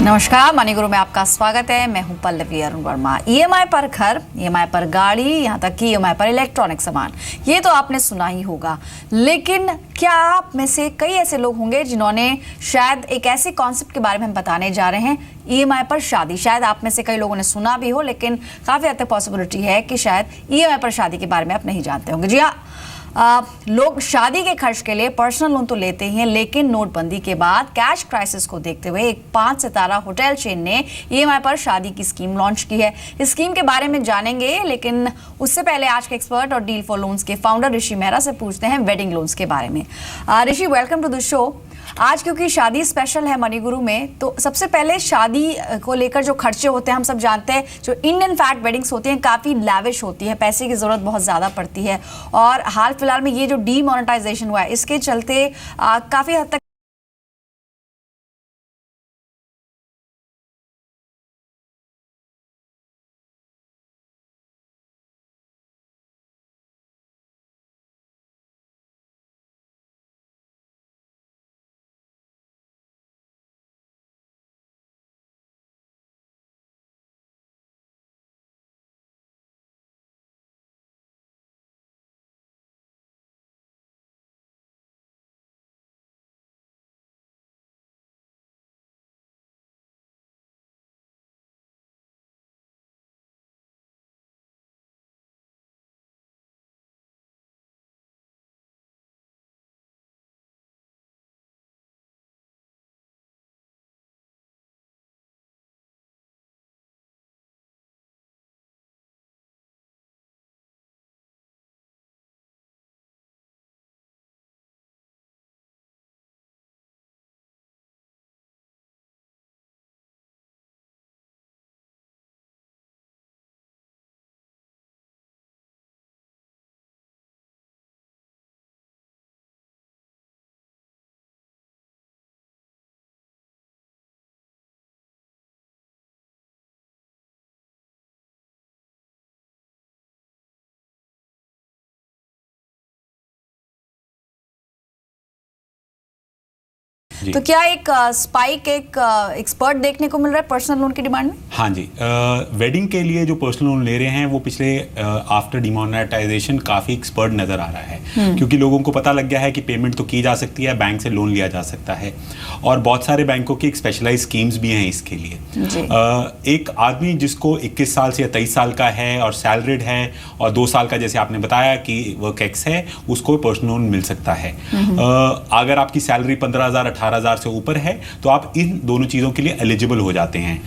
नमस्कार, मनी गुरु में आपका स्वागत है। मैं हूं पल्लवी अरुण वर्मा। ईएमआई पर घर, ईएमआई पर गाड़ी, यहां तक कि ईएमआई पर इलेक्ट्रॉनिक सामान, ये तो आपने सुना ही होगा। लेकिन क्या आप में से कई ऐसे लोग होंगे जिन्होंने शायद एक ऐसे कॉन्सेप्ट के बारे में हम बताने जा रहे हैं, ईएमआई पर शादी। शायद आप में से कई लोगों ने सुना भी हो, लेकिन काफी हद तक पॉसिबिलिटी है कि शायद ईएमआई पर शादी के बारे में आप नहीं जानते होंगे। जी हाँ, लोग शादी के खर्च के लिए पर्सनल लोन तो लेते ही हैं, लेकिन नोटबंदी के बाद कैश क्राइसिस को देखते हुए एक 5 सितारा होटल चेन ने ईएमआई पर शादी की स्कीम लॉन्च की है। इस स्कीम के बारे में जानेंगे, लेकिन उससे पहले आज के एक्सपर्ट और डील फॉर लोन्स के फाउंडर ऋषि मेहरा से पूछते हैं वेडिंग लोन्स के बारे में। ऋषि, वेलकम टू द शो। आज क्योंकि शादी स्पेशल है मनी गुरु में, तो सबसे पहले शादी को लेकर जो खर्चे होते हैं, हम सब जानते हैं जो इंडियन फैक्ट वेडिंग्स होती हैं काफ़ी लैविश होती है, पैसे की ज़रूरत बहुत ज़्यादा पड़ती है। और हाल फिलहाल में ये जो डीमोनेटाइजेशन हुआ है, इसके चलते काफ़ी हद तक तो क्या एक स्पाइक, एक एक्सपर्ट देखने को मिल रहा है पर्सनल लोन की डिमांड में? हाँ जी, वेडिंग के लिए जो पर्सनल लोन ले रहे हैं वो पिछले आफ्टर डिमोनेटाइजेशन काफ़ी एक्सपर्ट नज़र आ रहा है, क्योंकि लोगों को पता लग गया है कि पेमेंट तो की जा सकती है, बैंक से लोन लिया जा सकता है, और बहुत सारे बैंकों की एक स्पेशलाइज स्कीम्स भी हैं इसके लिए। एक आदमी जिसको 21 साल से या 23 साल का है और सैलरीड है और 2 साल का, जैसे आपने बताया कि वर्क एक्स है, उसको पर्सनल लोन मिल सकता है। अगर आपकी सैलरी 15,000 18,000 से ऊपर है तो आप इन दोनों चीज़ों के लिए एलिजिबल हो जाते हैं।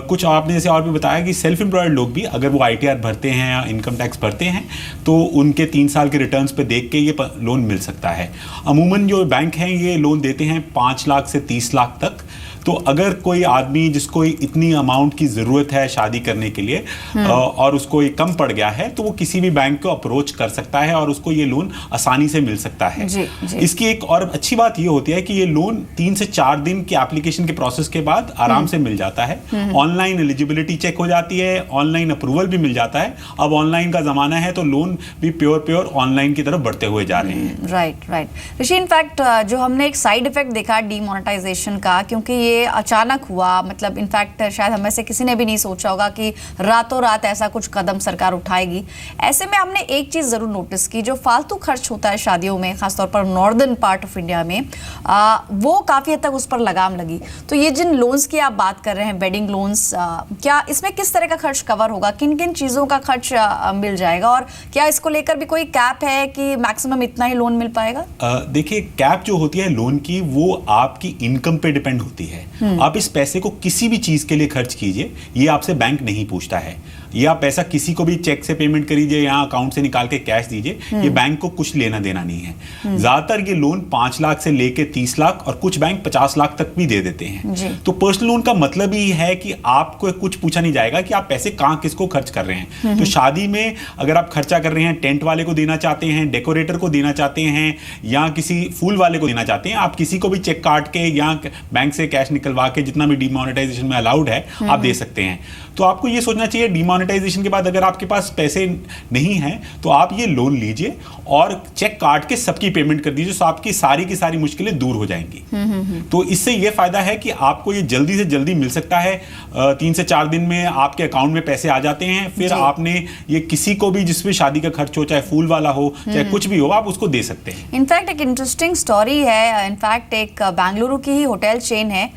कुछ आपने जैसे और भी बताया कि सेल्फ एम्प्लॉयड लोग भी अगर वो आईटीआर भरते हैं या इनकम टैक्स भरते हैं तो उनके 3 साल के रिटर्न्स पे देख के ये लोन मिल सकता है। अमूमन जो बैंक हैं ये लोन देते हैं 5 लाख से 30 लाख तक। तो अगर कोई आदमी जिसको इतनी अमाउंट की ज़रूरत है शादी करने के लिए और उसको ये कम पड़ गया है, तो वो किसी भी बैंक को अप्रोच कर सकता है और उसको ये लोन आसानी से मिल सकता है। जी। इसकी एक और अच्छी बात ये होती है कि ये लोन 3 से 4 दिन के एप्लीकेशन के प्रोसेस के बाद आराम से मिल जाता है। ऑनलाइन एलिजिबिलिटी चेक हो जाती है, ऑनलाइन अप्रूवल भी मिल जाता है। अब ऑनलाइन का ज़माना है तो लोन भी प्योर ऑनलाइन की तरफ बढ़ते हुए जा रहे हैं। राइट ऋषि, इनफैक्ट जो हमने एक साइड इफेक्ट देखा डीमोनेटाइजेशन का, क्योंकि ये अचानक हुआ, मतलब इनफैक्ट शायद हमें से किसी ने भी नहीं सोचा होगा कि रातों रात ऐसा कुछ कदम सरकार उठाएगी। ऐसे में हमने एक चीज जरूर नोटिस की, जो फालतू खर्च होता है शादियों में, खासतौर पर नॉर्दर्न पार्ट ऑफ इंडिया में, वो काफी हद तक उस पर लगाम लगी। तो ये जिन लोन्स की आप बात कर रहे हैं, वेडिंग लोन्स, क्या इसमें किस तरह का खर्च कवर होगा, किन किन चीजों का खर्च मिल जाएगा, और क्या इसको लेकर भी कोई कैप है कि मैक्सिमम इतना ही लोन मिल पाएगा? देखिए, कैप जो होती है लोन की वो आपकी इनकम पे डिपेंड होती है। आप इस पैसे को किसी भी चीज के लिए खर्च कीजिए, ये आपसे बैंक नहीं पूछता है। ये आप पैसा किसी को भी चेक से पेमेंट करीजिए या अकाउंट से निकाल के कैश दीजिए, ये बैंक को कुछ लेना देना नहीं है। ज्यादातर ये लोन 5 लाख से लेके 30 लाख और कुछ बैंक 50 लाख तक भी दे देते हैं। तो पर्सनल लोन का मतलब ही है कि आपको कुछ पूछा नहीं जाएगा कि आप पैसे कहाँ किसको खर्च कर रहे हैं। तो शादी में अगर आप खर्चा कर रहे हैं, टेंट वाले को देना चाहते हैं, डेकोरेटर को देना चाहते हैं या किसी फूल वाले को देना चाहते हैं, आप किसी को भी चेक काट के या बैंक से कैश निकलवा के, जितना भी डिमोनेटाइजेशन में अलाउड है, आप दे सकते हैं। तो आपको ये सोचना चाहिए डिमोनेटाइजेशन डिमोनेटाइजेशन के बाद अगर आपके पास पैसे नहीं हैं तो आप ये लोन लीजिए और चेक काट के सबकी पेमेंट कर दीजिए, तो आपकी सारी की सारी मुश्किलें दूर हो जाएंगी। तो इससे ये फायदा है कि आपको ये जल्दी से जल्दी मिल सकता है, 3 से 4 दिन में आपके अकाउंट में पैसे आ जाते हैं। फिर आपने ये किसी को भी जिसमें शादी का खर्च हो, चाहे फूल वाला हो चाहे कुछ भी हो, आप उसको दे सकते हैं। इनफैक्ट एक इंटरेस्टिंग स्टोरी है, इनफैक्ट एक बेंगलुरु की ही होटल चेन है,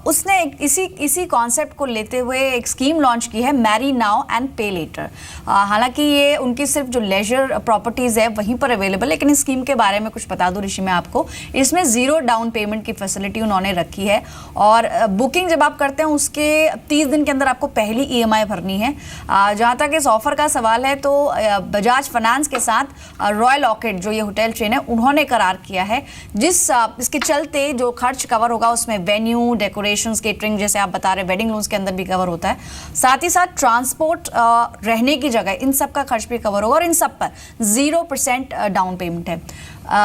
उसने इसी कॉन्सेप्ट को लेते हुए एक स्कीम लॉन्च की है, मैरी नाउ एंड पे लेटर। हालांकि ये उनकी सिर्फ जो लेजर प्रॉपर्टीज है वहीं पर अवेलेबल, लेकिन इस स्कीम के बारे में कुछ बता दूं ऋषि मैं आपको, इसमें 0 डाउन पेमेंट की फैसिलिटी उन्होंने रखी है और बुकिंग जब आप करते हैं उसके 30 दिन के अंदर आपको पहली EMI भरनी है। जहां तक इस ऑफर का सवाल है तो बजाज फाइनेंस के साथ रॉयल ऑर्किड जो ये होटल चेन है उन्होंने करार किया है, इसके चलते जो खर्च कवर होगा उसमें वेन्यू, डेकोरेशंस, केटरिंग जैसे आप बता रहे वेडिंग लोन्स के अंदर भी कवर होता है, साथ ही साथ ट्रांसपोर्ट, रहने की जगह, इन सब का खर्च भी कवर होगा और इन सब पर 0% डाउन पेमेंट है।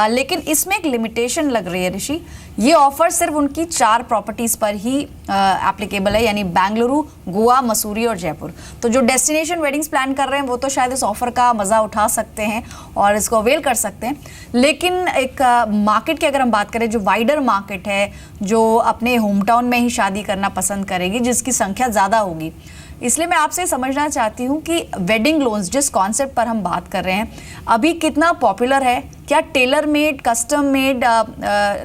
लेकिन इसमें एक लिमिटेशन लग रही है ऋषि, ये ऑफर सिर्फ उनकी 4 प्रॉपर्टीज पर ही एप्लीकेबल है, यानी बेंगलुरु, गोवा, मसूरी और जयपुर। तो जो डेस्टिनेशन वेडिंग्स प्लान कर रहे हैं वो तो शायद इस ऑफर का मजा उठा सकते हैं और इसको अवेल कर सकते हैं, लेकिन एक मार्केट की अगर हम बात करें, जो वाइडर मार्केट है, जो अपने होम टाउन में ही शादी करना पसंद करेगी, जिसकी संख्या ज़्यादा होगी, इसलिए मैं आपसे समझना चाहती हूँ कि वेडिंग लोन्स जिस कॉन्सेप्ट पर हम बात कर रहे हैं अभी कितना पॉपुलर है, क्या tailor made, custom made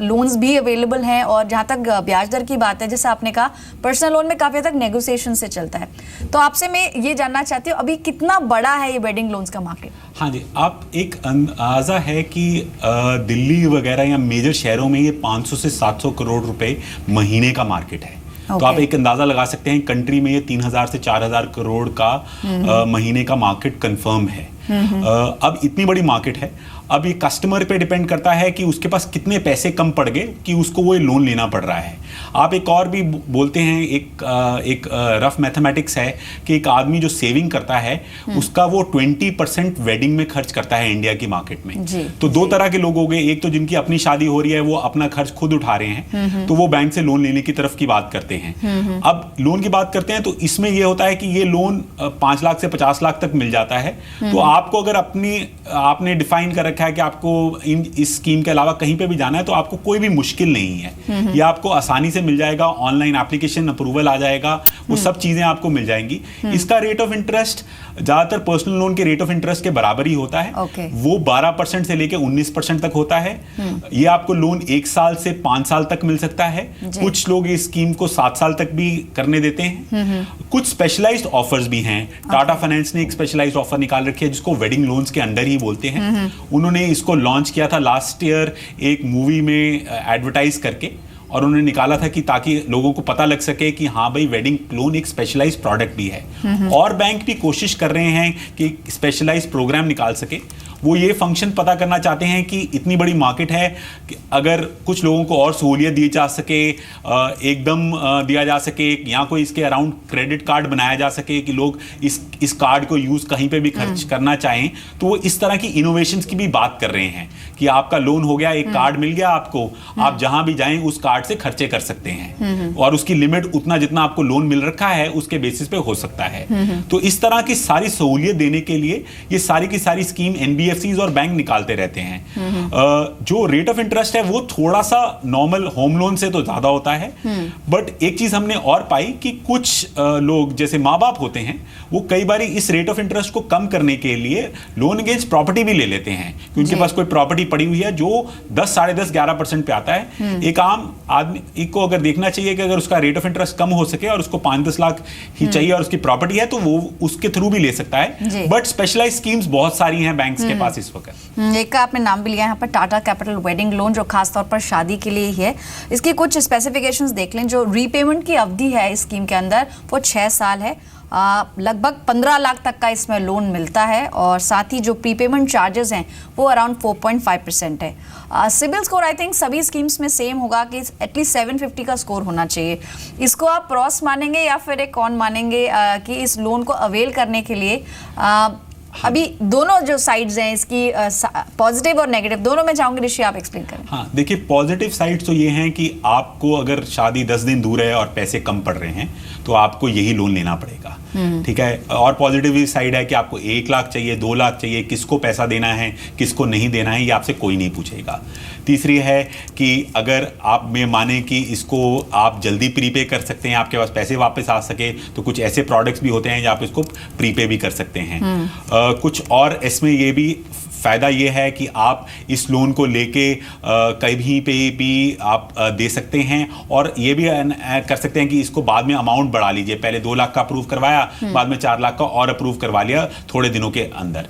loans भी अवेलेबल हैं, और जहाँ तक ब्याज दर की बात है, जैसे आपने कहा पर्सनल लोन में काफ़ी हद तक नेगोशिएशन से चलता है, तो आपसे मैं ये जानना चाहती हूँ अभी कितना बड़ा है ये वेडिंग लोन्स का मार्केट? हाँ जी, आप एक अंदाज़ा है कि दिल्ली वगैरह या मेजर शहरों में ये 500 से 700 करोड़ रुपए महीने का मार्केट है। तो आप एक अंदाजा लगा सकते हैं कंट्री में ये 3000 से 4000 करोड़ का महीने का मार्केट कंफर्म है। अब इतनी बड़ी मार्केट है, अब ये कस्टमर पे डिपेंड करता है कि उसके पास कितने पैसे कम पड़ गए कि उसको वो लोन लेना पड़ रहा है। आप एक और भी बोलते हैं, एक रफ मैथमेटिक्स है कि एक आदमी जो सेविंग करता है उसका वो 20% वेडिंग में खर्च करता है इंडिया की मार्केट में। तो 2 तरह के लोग हो गए, एक तो जिनकी अपनी शादी हो रही है वो अपना खर्च खुद उठा रहे हैं, तो वो बैंक से लोन लेने की तरफ की बात करते हैं। अब लोन की बात करते हैं तो इसमें ये होता है कि ये लोन 5 लाख से 50 लाख तक मिल जाता है। तो आपको अगर आपने डिफाइन कर रखा है कि आपको इस स्कीम के अलावा कहीं पे भी जाना है तो आपको कोई भी मुश्किल नहीं है, ये आपको आसानी से मिल जाएगा, ऑनलाइन एप्लीकेशन अप्रूवल आ जाएगा, वो सब चीजें आपको मिल जाएंगी। इसका रेट ऑफ इंटरेस्ट ज्यादातर पर्सनल लोन के रेट ऑफ इंटरेस्ट के बराबर ही होता है। वो 12% से लेकर 19% तक होता है। ये आपको लोन 1 साल से 5 साल तक मिल सकता है। कुछ लोग इस स्कीम को 7 साल तक भी करने देते हैं। कुछ स्पेशलाइज्ड ऑफर्स भी हैं। टाटा फाइनेंस ने एक स्पेशलाइज्ड ऑफर निकाल रखी है जिसको वेडिंग लोन्स के अंडर ही बोलते हैं। उन्होंने इसको लॉन्च किया था लास्ट ईयर एक मूवी में एडवर्टाइज करके, और उन्होंने निकाला था कि ताकि लोगों को पता लग सके कि हाँ भाई वेडिंग लोन एक स्पेशलाइज्ड प्रोडक्ट भी है। और बैंक भी कोशिश कर रहे हैं कि स्पेशलाइज्ड प्रोग्राम निकाल सके। वो ये फंक्शन पता करना चाहते हैं कि इतनी बड़ी मार्केट है कि अगर कुछ लोगों को और सहूलियत दी जा सके, एकदम दिया जा सके, या कोई इसके अराउंड क्रेडिट कार्ड बनाया जा सके कि लोग इस कार्ड को यूज कहीं पे भी खर्च करना चाहें, तो वो इस तरह की इनोवेशंस की भी बात कर रहे हैं कि आपका लोन हो गया, एक कार्ड मिल गया आपको, आप जहां भी जाएं उस कार्ड से खर्चे कर सकते हैं और उसकी लिमिट उतना जितना आपको लोन मिल रखा है उसके बेसिस पे हो सकता है। तो इस तरह की सारी सहूलियत देने के लिए ये सारी की सारी स्कीम NBFCs और बैंक निकालते रहते हैं। जो रेट ऑफ इंटरेस्ट है वो थोड़ा सा नॉर्मल होम लोन से तो ज्यादा होता है, बट एक चीज हमने और पाई कि कुछ लोग जैसे माँ बाप होते हैं वो कई बार इस रेट ऑफ इंटरेस्ट को कम करने के लिए लोन अगेंस्ट प्रॉपर्टी भी ले लेते हैं कि उनके पास कोई प्रॉपर्टी पड़ी हुई है जो 10, 10.5, 11% पे आता है। एक आम आदमी को अगर देखना चाहिए कि अगर उसका रेट ऑफ इंटरेस्ट कम हो सके और उसको 5-10 लाख ही चाहिए और उसकी प्रॉपर्टी है तो वो उसके थ्रू भी ले सकता है। बट स्पेशलाइज्ड स्कीम्स बहुत सारी हैं बैंक्स के पास इस वक्त। एक का आपने नाम भी लिया यहाँ पर, टाटा कैपिटल वेडिंग लोन, जो खासतौर पर शादी के लिए ही है। इसकी कुछ स्पेसिफिकेशंस देख लें। जो रीपेमेंट की अवधि है इस स्कीम के अंदर वो 6 साल है। लगभग 15 लाख तक का इसमें लोन मिलता है और साथ ही जो प्रीपेमेंट चार्जेस हैं वो अराउंड 4.5% है। सिबिल स्कोर आई थिंक सभी स्कीम्स में सेम होगा कि एटलीस्ट 750 का स्कोर होना चाहिए। इसको आप क्रॉस मानेंगे या फिर एक कौन मानेंगे कि इस लोन को अवेल करने के लिए अभी दोनों जो साइड्स हैं इसकी, पॉजिटिव और नेगेटिव दोनों में चाहूंगी ऋषि आप एक्सप्लेन करें। हाँ देखिए, पॉजिटिव साइड्स तो ये हैं कि आपको अगर शादी 10 दिन दूर है और पैसे कम पड़ रहे हैं तो आपको यही लोन लेना पड़ेगा। ठीक है, और पॉजिटिव साइड है कि आपको 1 लाख चाहिए, 2 लाख चाहिए, किसको पैसा देना है, किसको नहीं देना है, ये आपसे कोई नहीं पूछेगा। तीसरी है कि अगर आप में माने कि इसको आप जल्दी प्रीपे कर सकते हैं, आपके पास पैसे वापस आ सके, तो कुछ ऐसे प्रोडक्ट्स भी होते हैं जहाँ आप इसको प्रीपे भी कर सकते हैं। कुछ और इसमें ये भी फ़ायदा ये है कि आप इस लोन को लेके कहीं पे भी आप दे सकते हैं, और ये भी कर सकते हैं कि इसको बाद में अमाउंट बढ़ा लीजिए। पहले 2 लाख का अप्रूव करवाया, बाद में 4 लाख का और अप्रूव करवा लिया थोड़े दिनों के अंदर।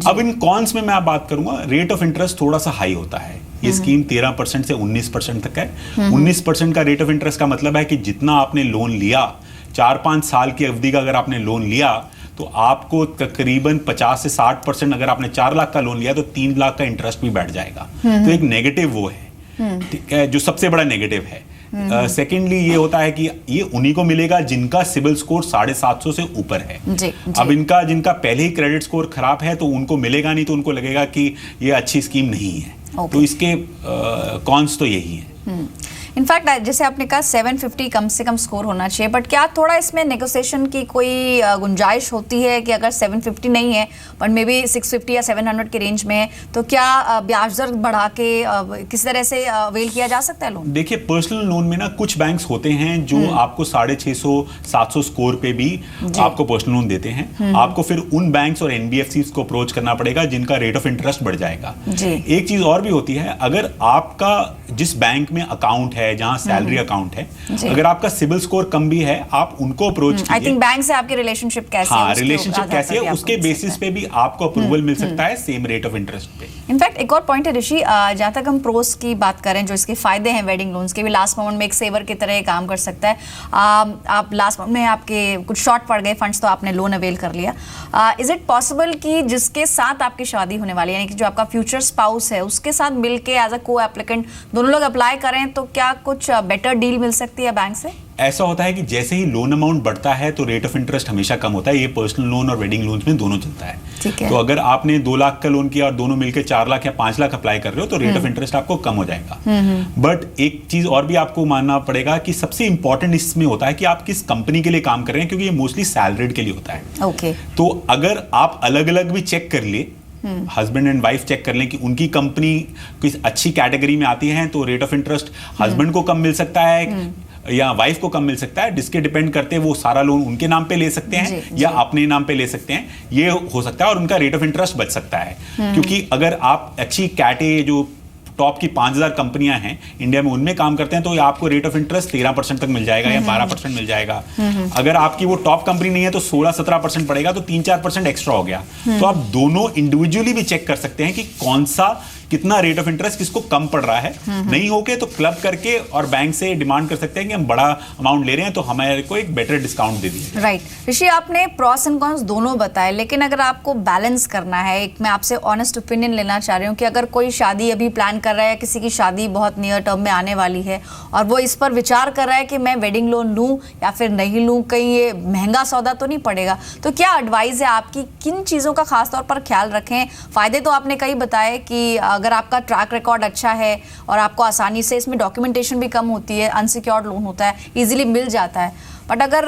अब इन कॉन्स में मैं बात करूंगा, रेट ऑफ इंटरेस्ट थोड़ा सा हाई होता है। ये स्कीम 13% से 19% तक है। 19% का रेट ऑफ इंटरेस्ट का मतलब है कि जितना आपने लोन लिया, 4-5 साल की अवधि का अगर आपने लोन लिया, तो आपको तकरीबन 50 से 60%, अगर आपने 4 लाख का लोन लिया तो 3 लाख का इंटरेस्ट भी बैठ जाएगा। तो एक नेगेटिव वो है, ठीक है, जो सबसे बड़ा नेगेटिव है। सेकेंडली ये होता है कि ये उन्हीं को मिलेगा जिनका सिबिल स्कोर 750 से ऊपर है। अब इनका जिनका पहले ही क्रेडिट स्कोर खराब है तो उनको मिलेगा नहीं, तो उनको लगेगा कि ये अच्छी स्कीम नहीं है। तो इसके कॉन्स तो यही है। इनफैक्ट जैसे आपने कहा 750 कम से कम स्कोर होना चाहिए, बट क्या थोड़ा इसमें नेगोशिएशन की कोई गुंजाइश होती है कि अगर 750 नहीं है बट मे बी 650 या 700 के रेंज में है, तो क्या ब्याज दर बढ़ा के किस तरह से अवेल किया जा सकता है लोन? देखिए, पर्सनल लोन में ना कुछ बैंक्स होते हैं जो आपको 650-700 स्कोर पे भी आपको पर्सनल लोन देते हैं। आपको फिर उन बैंक्स और NBFCs को अप्रोच करना पड़ेगा जिनका रेट ऑफ इंटरेस्ट बढ़ जाएगा। एक चीज और भी होती है, अगर आपका जिस बैंक में अकाउंट है, जहां सैलरी अकाउंट है, अगर आपका सिबिल स्कोर कम भी है, आप उनको अप्रोच कीजिए। आई थिंक बैंक से आपकी रिलेशनशिप कैसी है, रिलेशनशिप कैसी है, उसके बेसिस पे भी आपको अप्रूवल मिल सकता है सेम रेट ऑफ इंटरेस्ट पे। इनफैक्ट एक और पॉइंट है ऋषि, जहां तक हम प्रोस की बात करें, जो इसके फायदे हैं वेडिंग लोन्स के भी, लास्ट मोमेंट में एक सेवर की तरह काम कर सकता है। आप लास्ट मोमेंट में आपके कुछ शॉर्ट पड़ गए फंड्स, तो आपने लोन अवेल कर लिया। इज इट पॉसिबल कि जिसके साथ आपकी शादी होने वाली है, यानी कि जो आपका फ्यूचर स्पाउस है, उसके साथ मिलके एज अ को एप्लीकेंट दोनों लोग अप्लाई करें, तो क्या कुछ बेटर डील मिल सकती है बैंक से? ऐसा होता है कि जैसे ही लोन अमाउंट बढ़ता है तो रेट ऑफ इंटरेस्ट हमेशा कम होता है। ये पर्सनल लोन और वेडिंग लोन्स में दोनों चलता है। ठीक है। तो अगर आपने 2 लाख का लोन किया और दोनों मिलकर 4 लाख या 5 लाख अप्लाई कर रहे हो, तो रेट ऑफ इंटरेस्ट आपको कम हो जाएगा। बट एक चीज और भी आपको मानना पड़ेगा कि सबसे इंपॉर्टेंट इसमें होता है कि आप किस कंपनी के लिए काम कर रहे हैं, क्योंकि ये मोस्टली सैलरीड के लिए होता है। ओके। तो अगर आप अलग अलग भी चेक कर लिए, हस्बैंड एंड वाइफ चेक कर लें कि उनकी कंपनी किस अच्छी कैटेगरी में आती है, तो रेट ऑफ इंटरेस्ट हस्बैंड को कम मिल सकता है या वाइफ को कम मिल सकता है। जिसके डिपेंड करते हैं वो सारा लोन उनके नाम पे ले सकते हैं या अपने नाम पे ले सकते हैं, ये हो सकता है, और उनका रेट ऑफ इंटरेस्ट बच सकता है। क्योंकि अगर आप अच्छी कैटे जो टॉप की 5000 कंपनियां हैं इंडिया में, उनमें काम करते हैं, तो आपको रेट ऑफ इंटरेस्ट 13% तक मिल जाएगा या 12% मिल जाएगा। अगर आपकी वो टॉप कंपनी नहीं है तो 16-17% पड़ेगा, तो 3-4% एक्स्ट्रा हो गया। तो आप दोनों इंडिविजुअली भी चेक कर सकते हैं कि कौन सा कितना रेट ऑफ इंटरेस्ट किसको कम पड़ रहा है। नहीं होके तो क्लब करके और बैंक से डिमांड कर सकते हैं कि हम बड़ा अमाउंट ले रहे हैं, तो हमारे को एक बेटर डिस्काउंट दे दीजिए। राइट ऋषि, आपने प्रॉस एंड कॉन्स दोनों बताए, लेकिन अगर आपको बैलेंस करना है, एक मैं आपसे ऑनेस्ट ओपिनियन लेना चाह रही हूँ कि अगर कोई शादी अभी प्लान कर रहा है, किसी की शादी बहुत नियर टर्म में आने वाली है और वो इस पर विचार कर रहा है कि मैं वेडिंग लोन लूँ या फिर नहीं लूँ, कहीं ये महंगा सौदा तो नहीं पड़ेगा, तो क्या एडवाइस है आपकी, किन चीज़ों का खास तौर पर ख्याल रखें? फायदे तो आपने कई बताए कि अगर आपका ट्रैक रिकॉर्ड अच्छा है और आपको आसानी से इसमें डॉक्यूमेंटेशन भी कम होती है, अनसिक्योर्ड लोन होता है, इजीली मिल जाता है, बट अगर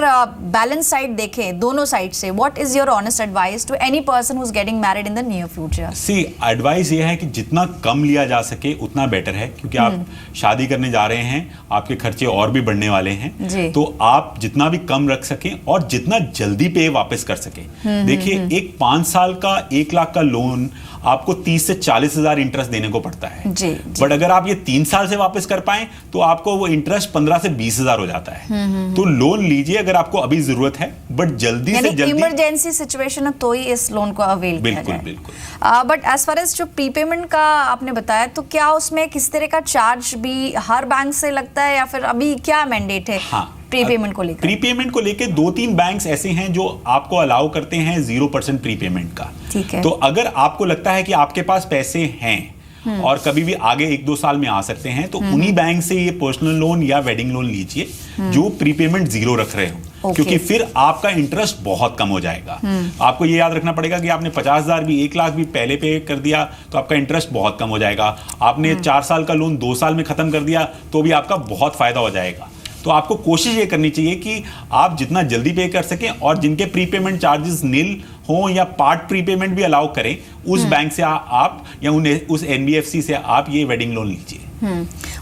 बैलेंस साइड देखें दोनों साइड से, what is your honest advice to any person who is getting married in the near future? See advice ये है कि जितना कम लिया जा सके उतना बेटर है, क्योंकि आप शादी करने जा रहे हैं, आपके खर्चे और भी बढ़ने वाले हैं। तो आप जितना भी कम रख सकें और जितना जल्दी पे वापस कर सकें। देखिए, एक 5 साल का 1 लाख का लोन आपको 30 से 40 हजार इंटरेस्ट देने को पड़ता है। बट अगर आप ये 3 साल से वापस कर पाए तो आपको वो इंटरेस्ट 15 से 20 हजार हो जाता है। तो लोन लीजिए अगर आपको अभी जरूरत है, बट जल्दी से जल्दी, इमरजेंसी सिचुएशन है तो ही इस लोन को अवेल किया जाए। बिल्कुल। बट एज फार एज जो प्रीपेमेंट का आपने बताया, तो क्या उसमें किस तरह का चार्ज भी हर बैंक से लगता है या फिर अभी क्या मैंडेट है? हाँ, प्रीपेमेंट को लेकर। प्रीपेमेंट को लेकर 2-3 बैंक्स ऐसे हैं जो आपको अलाउ करते हैं 0% प्रीपेमेंट का। ठीक है। तो अगर आपको लगता है कि आपके पास पैसे हैं और कभी भी आगे 1-2 साल में आ सकते हैं, तो उन्हीं बैंक से ये पर्सनल लोन या वेडिंग लोन लीजिए जो प्रीपेमेंट 0 रख रहे हो। क्योंकि फिर आपका इंटरेस्ट बहुत कम हो जाएगा। आपको ये याद रखना पड़ेगा कि आपने 50,000 भी 1 लाख भी पहले पे कर दिया तो आपका इंटरेस्ट बहुत कम हो जाएगा। आपने 4 साल का लोन 2 साल में खत्म कर दिया तो भी आपका बहुत फायदा हो जाएगा। तो आपको कोशिश ये करनी चाहिए कि आप जितना जल्दी पे कर सकें, और जिनके प्रीपेमेंट चार्जेस नील हो या पार्ट प्रीपेमेंट भी अलाउ करें, उस बैंक से आप या उस एनबीएफसी से आप ये वेडिंग लोन लीजिए।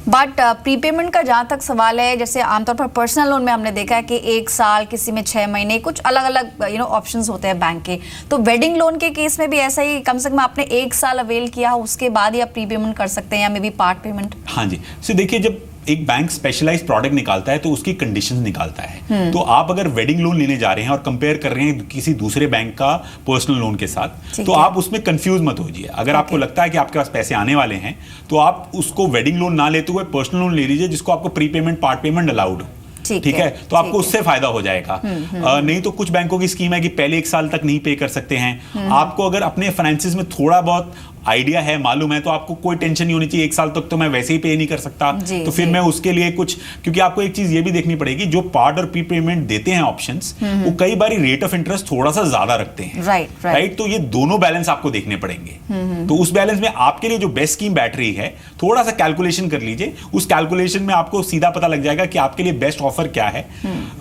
बट प्रीपेमेंट का जहाँ तक सवाल है, जैसे आमतौर पर पर्सनल लोन में हमने देखा है कि 1 साल, किसी में 6 महीने, कुछ अलग अलग ऑप्शंस होते हैं बैंक के। तो वेडिंग लोन के केस में भी ऐसा ही, कम से कम आपने 1 साल अवेल किया, उसके बाद ही आप प्रीपेमेंट कर सकते हैं या मे बी पार्ट पेमेंट? हाँ जी, सो देखिए, जब एक बैंक स्पेशलाइज्ड प्रोडक्ट निकालता है तो उसकी कंडीशंस निकालता है। तो आप अगर वेडिंग लोन लेने जा रहे हैं और कंपेयर कर रहे हैं किसी दूसरे बैंक का पर्सनल लोन के साथ, तो आप उसमें कंफ्यूज मत होइए। अगर आपको लगता है कि आपके पास पैसे आने वाले हैं, तो आप उसको वेडिंग लोन ना लेते हुए पर्सनल लोन ले लीजिए, जिसको आपको प्रीपेमेंट, पार्ट पेमेंट अलाउड। ठीक है, तो आपको उससे फायदा हो जाएगा। नहीं तो कुछ बैंकों की स्कीम है कि पहले 1 साल तक नहीं पे कर सकते हैं। आपको अगर अपने फाइनेंसिस में थोड़ा बहुत आइडिया है, मालूम है, तो आपको कोई टेंशन नहीं होनी चाहिए। 1 साल तक तो मैं वैसे ही पे नहीं कर सकता, तो फिर मैं उसके लिए कुछ, क्योंकि आपको एक चीज ये भी देखनी पड़ेगी, जो पार्ट और प्री पेमेंट देते हैं ऑप्शंस, वो कई बार रेट ऑफ इंटरेस्ट थोड़ा सा ज्यादा रखते हैं। राइट, तो ये दोनों बैलेंस आपको देखने पड़ेंगे। तो उस बैलेंस में आपके लिए जो बेस्ट स्कीम बैठ रही है, थोड़ा सा कैलकुलेशन कर लीजिए। उस कैलकुलेशन में आपको सीधा पता लग जाएगा कि आपके लिए बेस्ट ऑफर क्या है,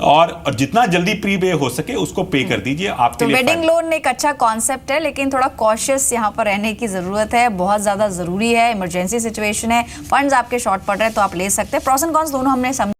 और जितना जल्दी प्री पे हो सके उसको पे कर दीजिए। आपके लिए वेडिंग लोन एक अच्छा कॉन्सेप्ट है, लेकिन थोड़ा कॉशियस यहाँ पर रहने की जरूरत है, बहुत ज्यादा जरूरी है। इमरजेंसी सिचुएशन है, फंड्स आपके शॉर्ट पड़ रहे हैं, तो आप ले सकते हैं। प्रोस एंड कॉन्स दोनों हमने